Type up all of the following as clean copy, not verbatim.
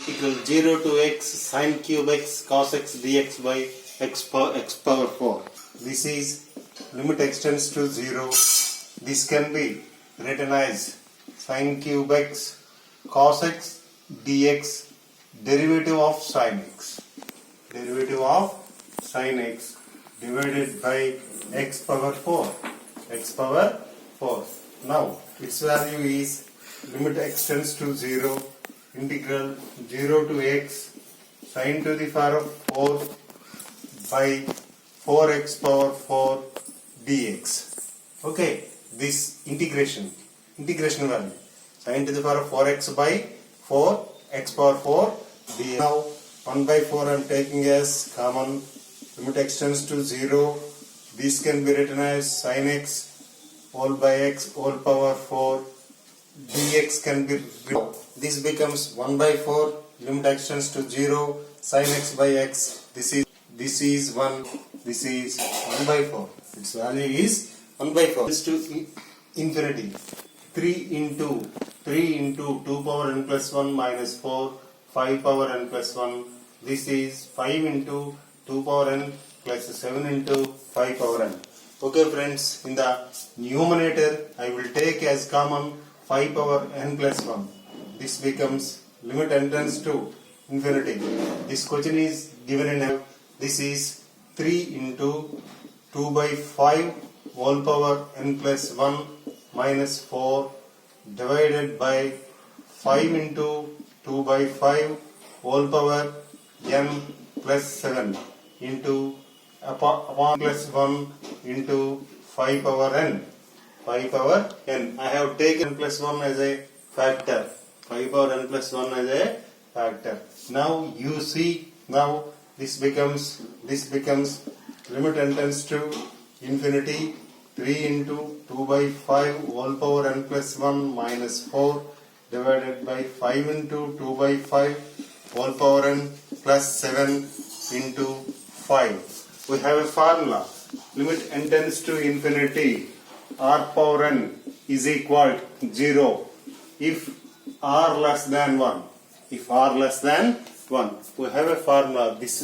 equal 0 to x sine cube x cos x dx by x power 4. This is limit extends to 0. This can be written as sine cube x cos x dx derivative of sine x. Derivative of sine x divided by x power 4. X power 4. Now its value is limit extends to 0. Integral 0 to x sine to the power of 4 by 4x power 4 dx. Okay, this integration value sine to the power of 4x by 4x power 4 dx. Now 1 by 4 I am taking as common. Limit extends to 0. This can be written as sine x whole by x whole power 4 dx can be written. This becomes 1 by 4. Limit extends to 0. Sin x by x. This is 1. This is 1 by 4. Its value is 1 by 4. It's to infinity. 3 into 2 power n plus 1 minus 4. 5 power n plus 1. This is 5 into 2 power n plus 7 into 5 power n. Okay friends, in the numerator I will take as common 5 power n plus 1. This becomes limit entrance to infinity. This question is given in this is 3 into 2 by 5 whole power n plus 1 minus 4 divided by 5 into 2 by 5 whole power n plus 7 into upon plus 1 into 5 power n. 5 power n. I have taken plus 1 as a factor. 5 power n plus 1 as a factor. Now you see, now this becomes limit entrance to infinity. 3 into 2 by 5 whole power n plus 1 minus 4 divided by 5 into 2 by 5 whole power n plus 7 into 5. We have a formula. Limit tends to infinity. R power n is equal to 0 if r less than 1. If r less than 1, we have a formula. This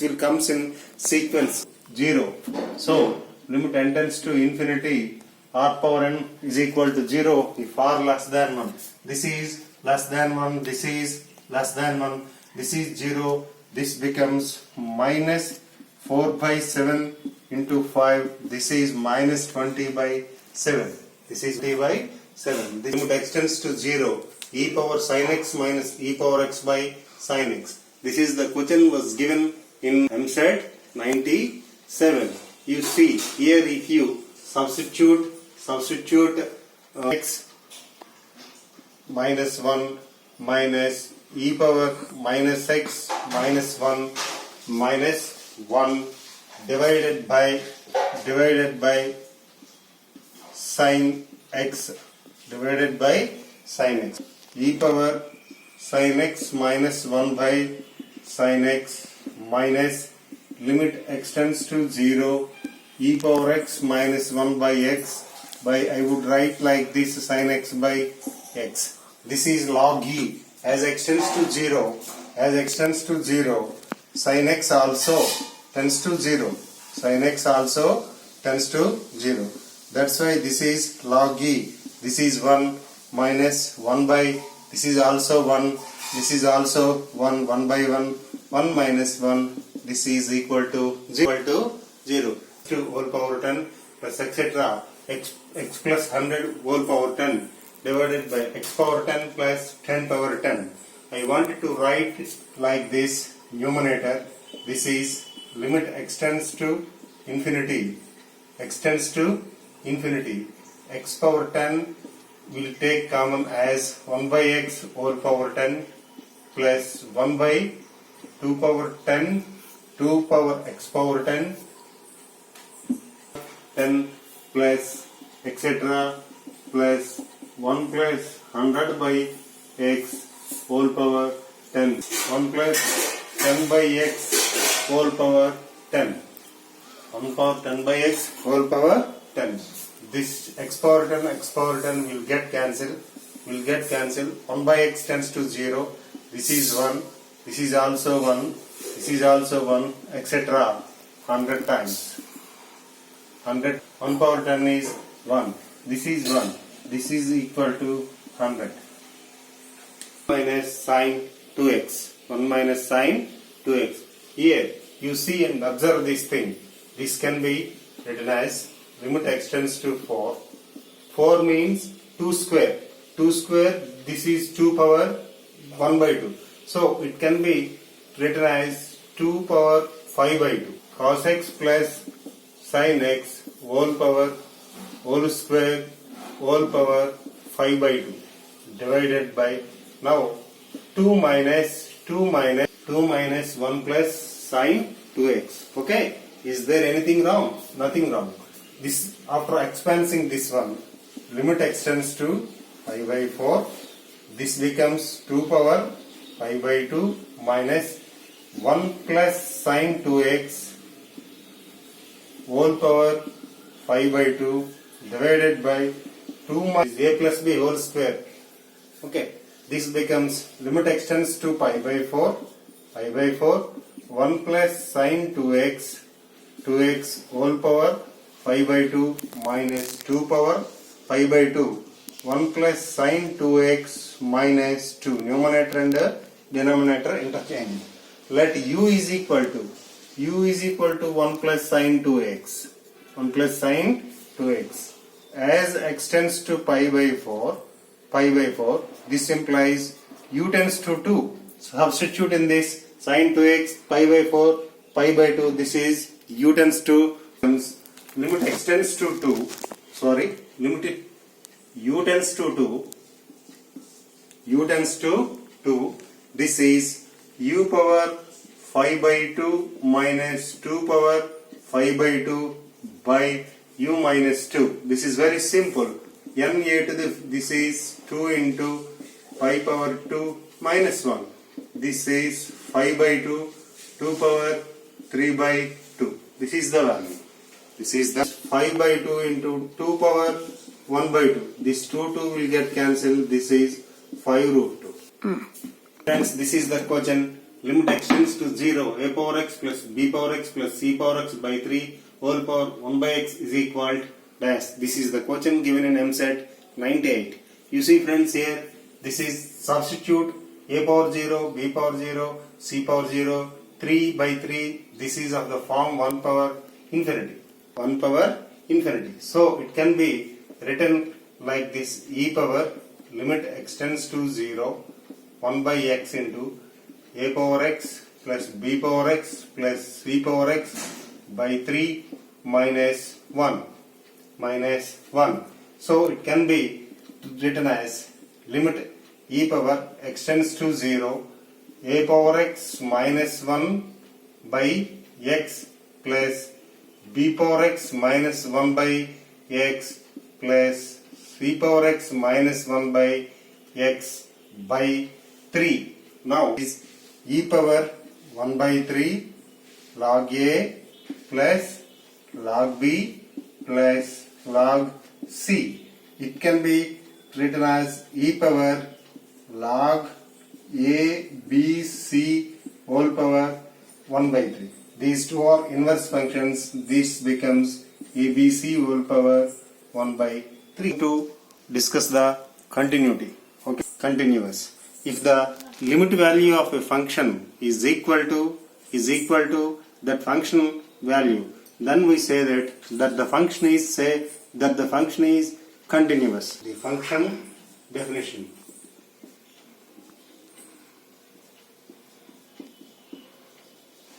will comes in sequence 0. So limit tends to infinity. R power n is equal to 0 if r less than 1. This is less than 1. This is less than 1. This is 0. This becomes minus 4 by 7 into 5. This is minus 20 by 7. This is 20 by 7. This limit extends to 0. E power sin x minus e power x by sin x. This is the question was given in EAMCET 97. You see here, if you substitute x minus 1 minus e power minus x minus 1 minus 1 divided by sin x divided by sin x. E power sin x minus 1 by sin x minus limit extends to 0 e power x minus 1 by x by, I would write like this, sin x by x. This is log e. As extends to 0, sin x also tends to 0. Sin x also tends to 0. That's why this is log e. This is 1 minus 1 by, this is also 1. This is also 1. 1 by 1. 1 minus 1. This is equal to 0. To whole power 10 plus etc. X plus 100 whole power 10 divided by x power 10 plus 10 power 10. I wanted to write like this numerator. This is limit extends to infinity. Extends to infinity. X power 10 will take common as 1 by x whole power 10 plus 1 by 2 power 10 2 power x power 10 10 plus etc. plus 1 plus 100 by x whole power 10. 1 plus 10 by x whole power 10. 1 power 10 by x whole power 10. This x power 10 will get cancelled. 1 by x tends to 0. this is 1, this is also 1, this is also 1, etc. 100 times. 100, 1 power 10 is 1, this is 1, this is equal to 100. Minus sine 2x, 1 minus sine 2x. Here you see and observe this thing. This can be written as limit extends to 4. 4 means 2 square. 2 square, this is 2 power 1 by 2. So it can be written as 2 power 5 by 2. Cos x plus sin x whole power whole square whole power 5 by 2 divided by, now 2 minus 1 plus sin 2x. Okay, is there anything wrong? Nothing wrong. This, after expanding this one, limit extends to pi by 4. This becomes 2 power pi by 2 minus 1 plus sin 2x whole power 5 by 2 divided by 2 minus a plus b whole square. Okay, this becomes limit extends to pi by 4, 1 plus sin 2x whole power 5 by 2 minus 2 power 5 by 2, 1 plus sin 2x minus 2, numerator and denominator interchange. Let u is equal to 1 plus sin 2x, 1 plus sin 2x. As extends to pi by 4, this implies u tends to 2. Substitute in this sin 2x, pi by 4, pi by 2, this is u tends to, limit extends to 2, u tends to 2, this is u power 5 by 2 minus 2 power 5 by 2 by u minus 2. This is very simple. N a to the, this is 2 into pi power 2 minus 1. This is 5 by 2, 2 power 3 by 2. This is the value. This is the 5 by 2 into 2 power 1 by 2. This 2 will get cancelled. This is 5 root 2. Friends, this is the question. Limit extends to 0. A power x plus b power x plus c power x by 3 whole power 1 by x is equal dash. This is the question given in EAMCET 98. You see friends, here this is substitute a power 0, b power 0, c power 0, 3 by 3. This is of the form 1 power infinity. 1 power infinity. So it can be written like this: e power limit extends to 0, 1 by x into a power x plus b power x plus c power x by 3 minus 1. So it can be written as limit e power extends to 0, a power x minus 1 by x plus b power x minus 1 by x plus c power x minus 1 by x by 3. Now is e power 1 by 3 log a plus log b plus log c. It can be written as e power log a b c whole power 1 by 3. These two are inverse functions. This becomes a b c whole power 1 by 3. To discuss the continuity. Okay, continuous. If the limit value of a function is equal to that function value, then we say that the function is continuous. The function definition.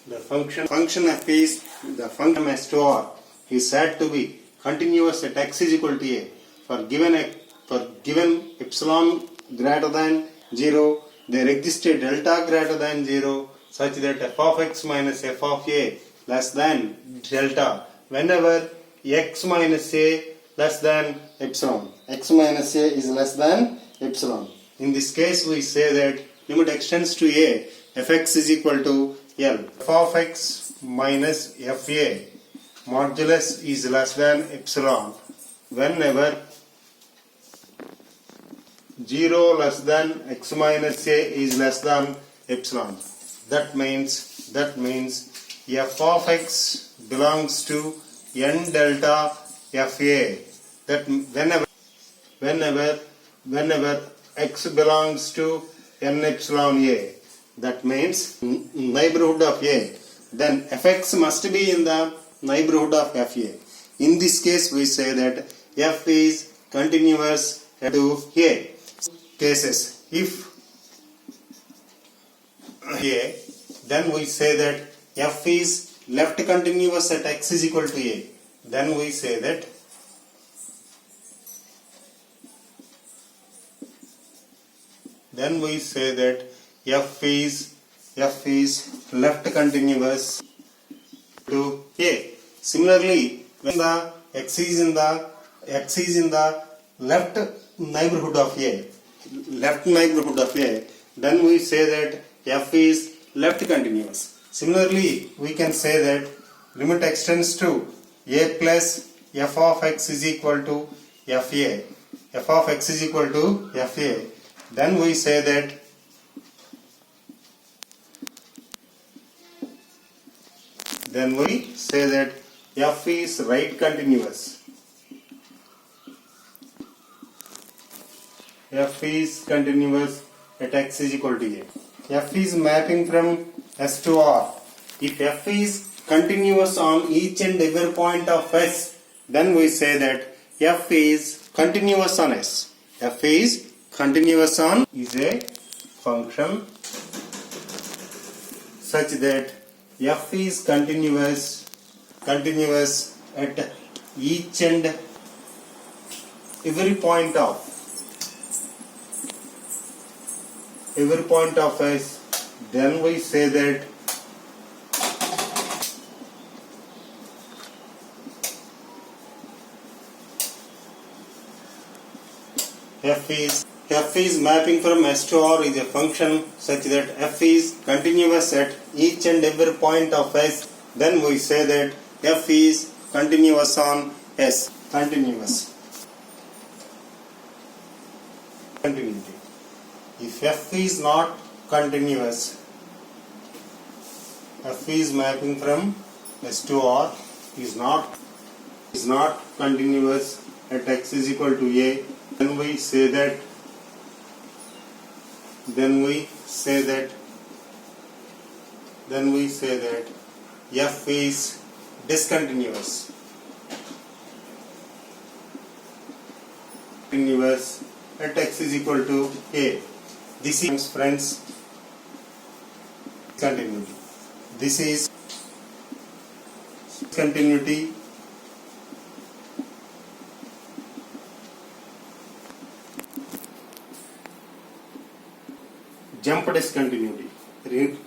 The function f is the function s2r is said to be continuous at x is equal to a. For given epsilon greater than 0, there exists a delta greater than 0 such that f of x minus f of a less than delta whenever x minus a less than epsilon. X minus a is less than epsilon. In this case we say that limit extends to a, fx is equal to L. F of x minus fa modulus is less than epsilon whenever 0 less than x minus a is less than epsilon. That means f of x belongs to n delta fa. That whenever x belongs to n epsilon a, that means neighborhood of a, then fx must be in the neighborhood of fa. In this case we say that f is continuous to a. Cases, if a, then we say that f is left continuous at x is equal to a. Then we say that f is left continuous to a. Similarly, when the x is in the left neighborhood of a, then we say that f is left continuous. Similarly, we can say that limit extends to a plus f of x is equal to fa. F of x is equal to fa. Then we say that f is right continuous. F is continuous at x is equal to a. F is mapping from S to R. If f is continuous on each and every point of S, then we say that f is continuous on S. F is continuous on is a function such that f is continuous at each and every point of S, then we say that f is mapping from S to R is a function such that f is continuous at each and every point of S. Then we say that f is continuous on S. Continuity. If f is not continuous, f is mapping from S to R is not continuous at x is equal to a, then we say that f is discontinuous. Continuous at x is equal to a. This is, friends, continuity. This is continuity. Jump discontinuity.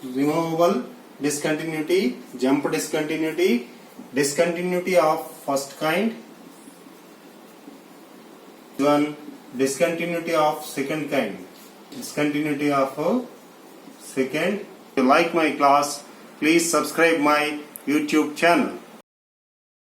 Removable discontinuity, jump discontinuity, discontinuity of first kind, one discontinuity of second kind. Discontinuity of second. If you like my class, please subscribe my YouTube channel.